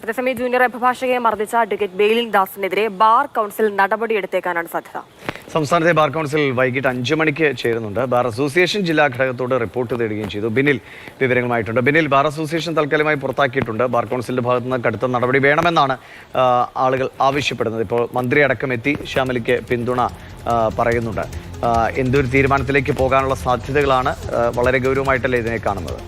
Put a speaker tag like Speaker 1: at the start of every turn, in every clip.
Speaker 1: അതേസമയം ജൂനിയർ അഭിഭാഷകയെ മർദ്ദിച്ച advocate ബെയിലിൻ ദാസിനെതിരെ bar council നടപടിയെടുത്തേക്കാനാണ് സാധ്യത.
Speaker 2: സംസ്ഥാനത്തെ ബാർ കൗൺസിൽ വൈകിട്ട് 5 മണിക്ക് ചേരുന്നുണ്ട്. ബാർ അസോസിയേഷൻ ജില്ലാ ഘടകത്തോട് റിപ്പോർട്ട് തേടുകയും ചെയ്തു. ബിനിൽ വിവരങ്ങളുമായിട്ടുണ്ട്. ബിനിൽ, ബാർ അസോസിയേഷൻ തൽക്കാലമായി പുറത്താക്കിയിട്ടുണ്ട്. ബാർ കൗൺസിലിന്റെ ഭാഗത്തു നിന്ന് കടുത്ത നടപടി വേണമെന്നാണ് ആളുകൾ ആവശ്യപ്പെടുന്നത്. ഇപ്പോൾ മന്ത്രി അടക്കം എത്തി ശ്യാമലിക്ക് പിന്തുണ പറയുന്നുണ്ട്. എന്തൊരു തീരുമാനത്തിലേക്ക് പോകാനുള്ള സാധ്യതകളാണ്? വളരെ ഗൗരവമായിട്ടല്ലേ ഇതിനെ കാണുന്നത്?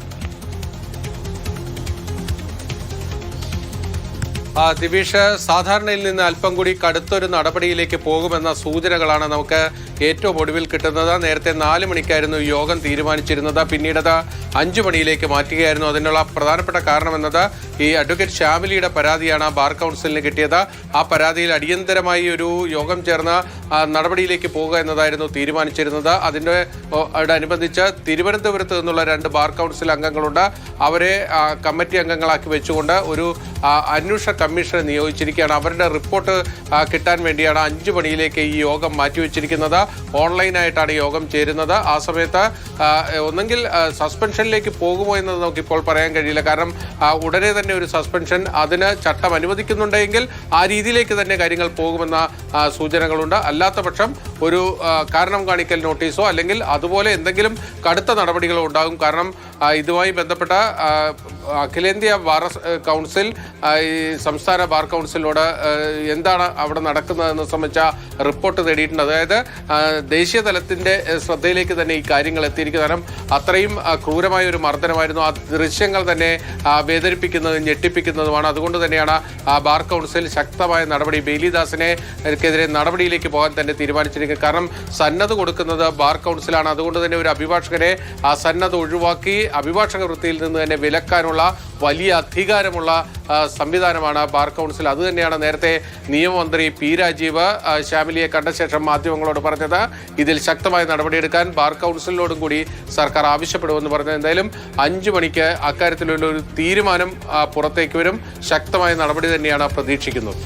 Speaker 3: ദിവിഷ്, സാധാരണയിൽ നിന്ന് അല്പം കൂടി കടുത്തൊരു നടപടിയിലേക്ക് പോകുമെന്ന സൂചനകളാണ് നമുക്ക് ഏറ്റവും ഒടുവിൽ കിട്ടുന്നത്. നേരത്തെ 4 മണിക്കായിരുന്നു യോഗം തീരുമാനിച്ചിരുന്നത്. പിന്നീടത് 5 മണിയിലേക്ക് മാറ്റുകയായിരുന്നു. അതിനുള്ള പ്രധാനപ്പെട്ട കാരണമെന്നത് ഈ അഡ്വക്കേറ്റ് ശ്യാമിലിയുടെ പരാതിയാണ് ബാർ കൗൺസിലിന് കിട്ടിയത്. ആ പരാതിയിൽ അടിയന്തരമായി ഒരു യോഗം ചേർന്ന് നടപടിയിലേക്ക് പോകുക എന്നതായിരുന്നു തീരുമാനിച്ചിരുന്നത്. അതിനോടനുബന്ധിച്ച് തിരുവനന്തപുരത്ത് നിന്നുള്ള 2 ബാർ കൗൺസിൽ അംഗങ്ങളുണ്ട്. അവരെ കമ്മിറ്റി അംഗങ്ങളാക്കി വെച്ചുകൊണ്ട് ഒരു അന്വേഷണ കമ്മീഷനെ നിയോഗിച്ചിരിക്കുകയാണ്. അവരുടെ റിപ്പോർട്ട് കിട്ടാൻ വേണ്ടിയാണ് 5 മണിയിലേക്ക് ഈ യോഗം മാറ്റിവെച്ചിരിക്കുന്നത്. ഓൺലൈനായിട്ടാണ് യോഗം ചേരുന്നത്. ആ സമയത്ത് ഒന്നെങ്കിൽ സസ്പെൻഷനിലേക്ക് പോകുമോ എന്നത് നമുക്കിപ്പോൾ പറയാൻ കഴിയില്ല. കാരണം ഉടനെ തന്നെ ഒരു സസ്പെൻഷൻ അതിന് ചട്ടം അനുവദിക്കുന്നുണ്ടെങ്കിൽ ആ രീതിയിലേക്ക് തന്നെ കാര്യങ്ങൾ പോകുമെന്ന സൂചനകളുണ്ട്. അല്ലാത്ത പക്ഷം ഒരു കാരണം കാണിക്കൽ നോട്ടീസോ അല്ലെങ്കിൽ അതുപോലെ എന്തെങ്കിലും കടുത്ത നടപടികളോ ഉണ്ടാകും. കാരണം ഇതുമായി ബന്ധപ്പെട്ട അഖിലേന്ത്യാ ബാർ കൗൺസിൽ ഈ സംസ്ഥാന ബാർ കൗൺസിലിനോട് എന്താണ് അവിടെ നടക്കുന്നതെന്ന് സംബന്ധിച്ച റിപ്പോർട്ട് തേടിയിട്ടുണ്ട്. അതായത് ദേശീയ തലത്തിൻ്റെ ശ്രദ്ധയിലേക്ക് തന്നെ ഈ കാര്യങ്ങൾ എത്തിയിരിക്കുന്നു. കാരണം അത്രയും ക്രൂരമായ ഒരു മർദ്ദനമായിരുന്നു. ആ ദൃശ്യങ്ങൾ തന്നെ വേദനിപ്പിക്കുന്നതും ഞെട്ടിപ്പിക്കുന്നതുമാണ്. അതുകൊണ്ട് തന്നെയാണ് ബാർ കൗൺസിൽ ശക്തമായ നടപടി ബെയിലിദാസിനെതിരെ നടപടിയിലേക്ക് പോകാൻ തന്നെ തീരുമാനിച്ചിരിക്കുന്നത്. കാരണം സന്നദ്ധ കൊടുക്കുന്നത് ബാർ കൗൺസിലാണ്. അതുകൊണ്ട് തന്നെ ഒരു അഭിഭാഷകനെ ആ സന്നദ്ധ ഒഴിവാക്കി അഭിഭാഷക വൃത്തിയിൽ നിന്ന് തന്നെ വിലക്കാനുള്ള വലിയ അധികാരമുള്ള സംവിധാനമാണ് ബാർ കൗൺസിൽ. അതുതന്നെയാണ് നേരത്തെ നിയമമന്ത്രി പി രാജീവ് ശ്യാമിലിയെ കണ്ട ശേഷം മാധ്യമങ്ങളോട് പറഞ്ഞത്. ഇതിൽ ശക്തമായ നടപടിയെടുക്കാൻ ബാർ കൗൺസിലിനോടും കൂടി സർക്കാർ ആവശ്യപ്പെടുമെന്ന് പറഞ്ഞത്. എന്തായാലും 5 മണിക്ക് അക്കാര്യത്തിലുള്ള ഒരു തീരുമാനം പുറത്തേക്ക് വരും. ശക്തമായ നടപടി തന്നെയാണ് പ്രതീക്ഷിക്കുന്നത്.